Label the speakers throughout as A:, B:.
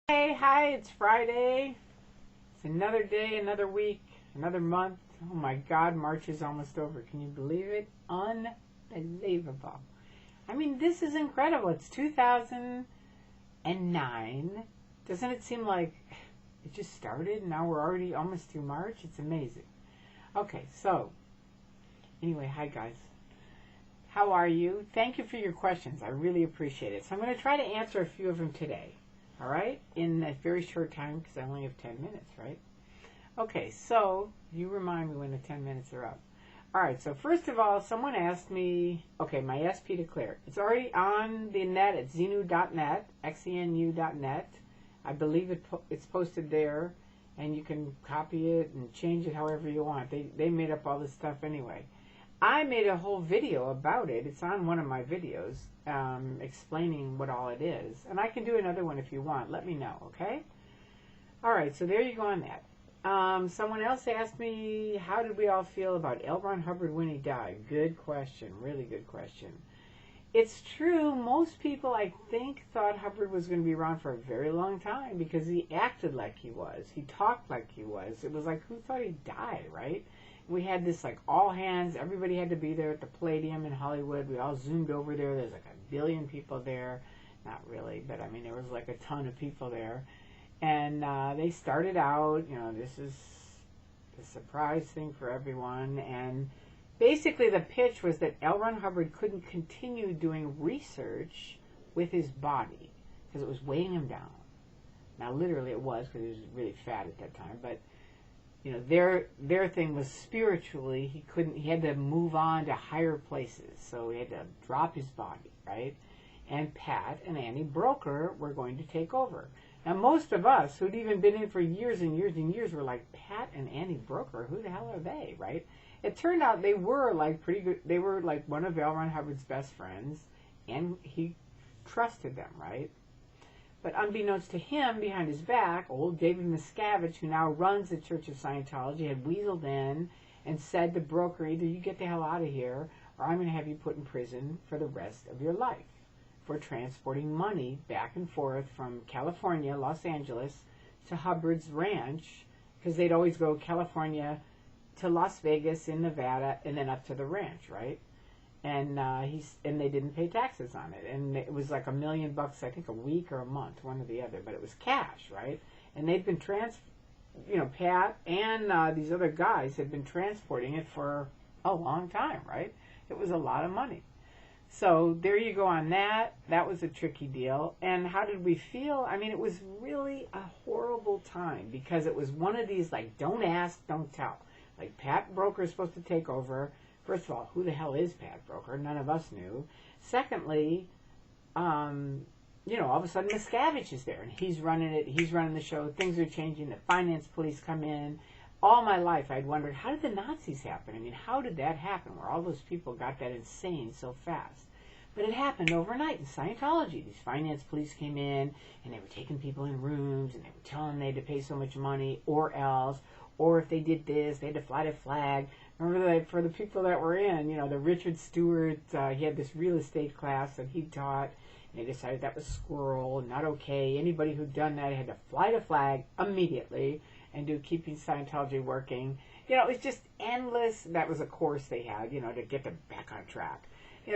A: Hey, hi, it's Friday. It's another day, another week, another month. Oh my God, March is almost over. Can you believe it? Unbelievable. I mean, this is incredible. It's 2009. Doesn't it seem like it just started and now we're already almost through March? It's amazing. Okay, so anyway, hi guys. How are you? Thank you for your questions. I really appreciate it. So I'm going to try to answer a few of them today. All right, in a very short time because I only have 10 minutes, right? Okay, so you remind me when the 10 minutes are up. All right, so first of all, someone asked me, okay, my SP declare. It's already on the net at xenu.net, xenu.net. I believe it's posted there, and you can copy it and change it however you want. They made up all this stuff anyway. I made a whole video about it. It's on one of my videos explaining what all it is. And I can do another one if you want. Let me know, okay? All right, so there you go on that. Someone else asked me, how did we all feel about L. Ron Hubbard when he died? Good question. Really good question. It's true. Most people, I think, thought Hubbard was going to be around for a very long time because he acted like he was. He talked like he was. It was like, who thought he'd die, right? We had this like all hands, everybody had to be there at the Palladium in Hollywood. We all zoomed over there. There's like 1 billion people there. Not really, but I mean there was like a ton of people there. And they started out, this is the surprise thing for everyone. And basically the pitch was that L. Ron Hubbard couldn't continue doing research with his body because it was weighing him down. Now literally it was because he was really fat at that time, but their thing was spiritually, he had to move on to higher places. So he had to drop his body, right? And Pat and Annie Broker were going to take over. Now most of us who'd even been in for years and years and years were like, Pat and Annie Broker, who the hell are they, right? It turned out they were like pretty good. They were like one of L. Ron Hubbard's best friends, and he trusted them, right? But unbeknownst to him, behind his back, old David Miscavige, who now runs the Church of Scientology, had weaseled in and said to Broker, either you get the hell out of here, or I'm going to have you put in prison for the rest of your life for transporting money back and forth from California, Los Angeles, to Hubbard's ranch, because they'd always go California to Las Vegas in Nevada and then up to the ranch, right? And they didn't pay taxes on it, and it was like $1 million, I think, a week or a month, one or the other, but it was cash, right? And they'd been Pat and these other guys had been transporting it for a long time, right? It was a lot of money. So there you go on that. That was a tricky deal. And how did we feel? I mean, it was really a horrible time because it was one of these like don't ask, don't tell. Like Pat Broker is supposed to take over. First of all, who the hell is Pat Broker? None of us knew. Secondly, all of a sudden Miscavige is there, and he's running it. He's running the show. Things are changing. The finance police come in. All my life, I'd wondered, how did the Nazis happen? I mean, how did that happen, where all those people got that insane so fast? But it happened overnight in Scientology. These finance police came in, and they were taking people in rooms, and they were telling them they had to pay so much money, or else, or if they did this, they had to fly the flag. Remember that for the people that were in, the Richard Stewart, he had this real estate class that he taught, and they decided that was squirrel, not okay. Anybody who'd done that had to fly the flag immediately and do keeping Scientology working. It was just endless. That was a course they had, to get them back on track.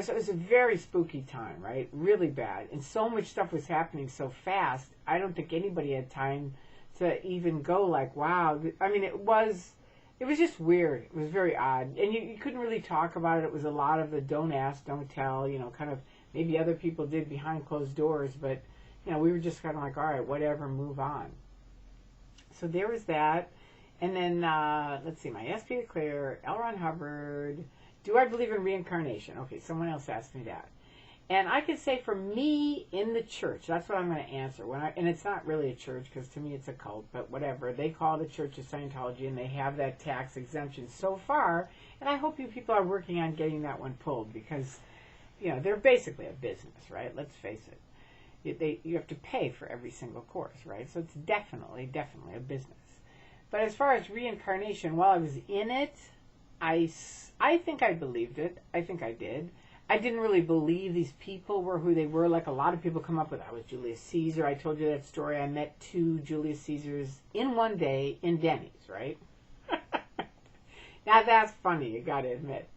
A: So it was a very spooky time, right? Really bad. And so much stuff was happening so fast, I don't think anybody had time to even go like, wow. I mean, it was just weird. It was very odd. And you couldn't really talk about it. It was a lot of the don't ask, don't tell, kind of maybe other people did behind closed doors. But, we were just kind of like, all right, whatever, move on. So there was that. And then, let's see, my SP declare, L. Ron Hubbard, do I believe in reincarnation? Okay, someone else asked me that. And I could say for me in the church, that's what I'm going to answer. And it's not really a church because to me it's a cult, but whatever. They call it the Church of Scientology and they have that tax exemption so far. And I hope you people are working on getting that one pulled because, they're basically a business, right? Let's face it. You have to pay for every single course, right? So it's definitely a business. But as far as reincarnation, while I was in it, I think I believed it. I think I did. I didn't really believe these people were who they were. Like a lot of people come up with, I was Julius Caesar. I told you that story. I met 2 Julius Caesars in one day in Denny's, right? Now that's funny, you got to admit.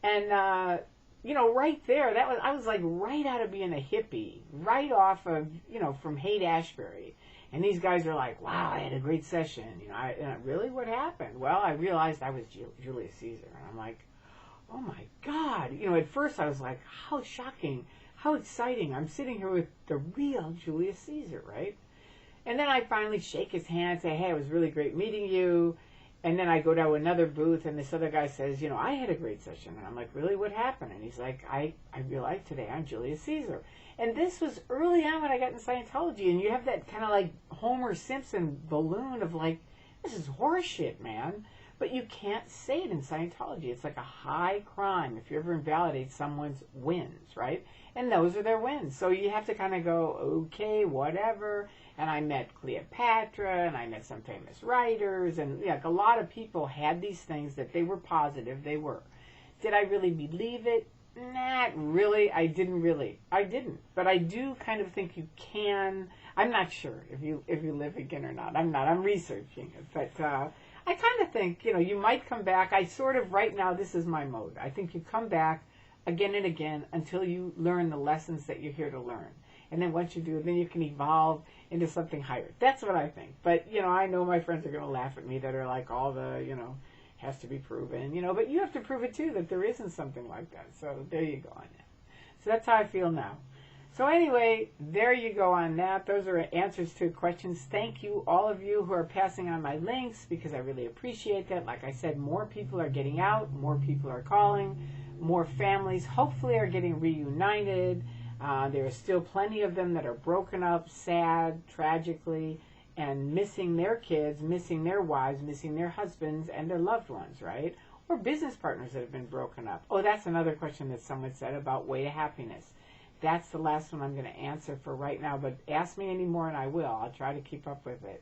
A: And, you know, right there, I was like right out of being a hippie, right off of, you know, from Haight-Ashbury. And these guys are like, wow, I had a great session. You know, really, what happened? Well, I realized I was Julius Caesar. And I'm like, oh my God. You know, at first I was like, how shocking, how exciting. I'm sitting here with the real Julius Caesar, right? And then I finally shake his hand, say, hey, it was really great meeting you. And then I go to another booth, and this other guy says, you know, I had a great session. And I'm like, really, what happened? And he's like, I realized today I'm Julius Caesar. And this was early on when I got in Scientology, and you have that kind of like Homer Simpson balloon of like, this is horseshit, man. But you can't say it in Scientology. It's like a high crime if you ever invalidate someone's wins, right? And those are their wins. So you have to kind of go, okay, whatever. And I met Cleopatra, and I met some famous writers, and like a lot of people had these things that they were positive they were. Did I really believe it? Not really. I didn't. But I do kind of think you can. I'm not sure if you live again or not. I'm not. I'm researching it. But I kind of think, you know, you might come back. I sort of, right now, this is my mode. I think you come back again and again until you learn the lessons that you're here to learn. And then once you do, then you can evolve into something higher. That's what I think. But, you know, I know my friends are going to laugh at me that are like all the, you know, has to be proven, you know, but you have to prove it too, that there isn't something like that. So there you go on that. So that's how I feel now. So anyway, there you go on that. Those are answers to questions. Thank you, all of you who are passing on my links, because I really appreciate that. Like I said, more people are getting out, more people are calling, more families hopefully are getting reunited. There are still plenty of them that are broken up, sad, tragically, and missing their kids, missing their wives, missing their husbands and their loved ones, right? Or business partners that have been broken up. Oh, that's another question that someone said about Way to Happiness. That's the last one I'm going to answer for right now, but ask me any more and I will. I'll try to keep up with it.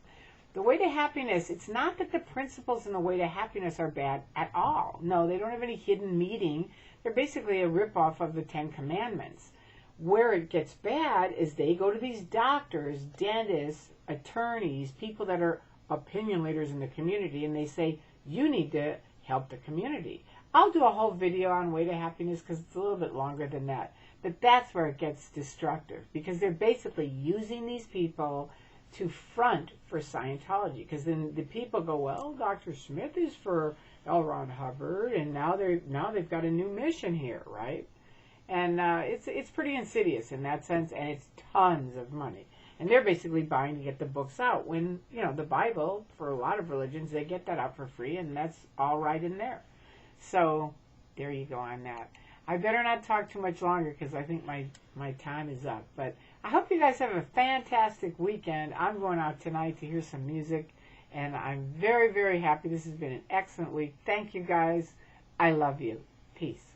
A: The Way to Happiness, it's not that the principles in the Way to Happiness are bad at all. No, they don't have any hidden meaning. They're basically a ripoff of the 10 Commandments. Where it gets bad is they go to these doctors, dentists, attorneys, people that are opinion leaders in the community, and they say, you need to help the community. I'll do a whole video on Way to Happiness because it's a little bit longer than that. But that's where it gets destructive, because they're basically using these people to front for Scientology. Because then the people go, well, Dr. Smith is for L. Ron Hubbard, and now they've got a new mission here, right? And it's pretty insidious in that sense, and it's tons of money. And they're basically buying to get the books out. When, you know, the Bible, for a lot of religions, they get that out for free, and that's all right in there. So there you go on that. I better not talk too much longer because I think my time is up. But I hope you guys have a fantastic weekend. I'm going out tonight to hear some music, and I'm very, very happy. This has been an excellent week. Thank you, guys. I love you. Peace.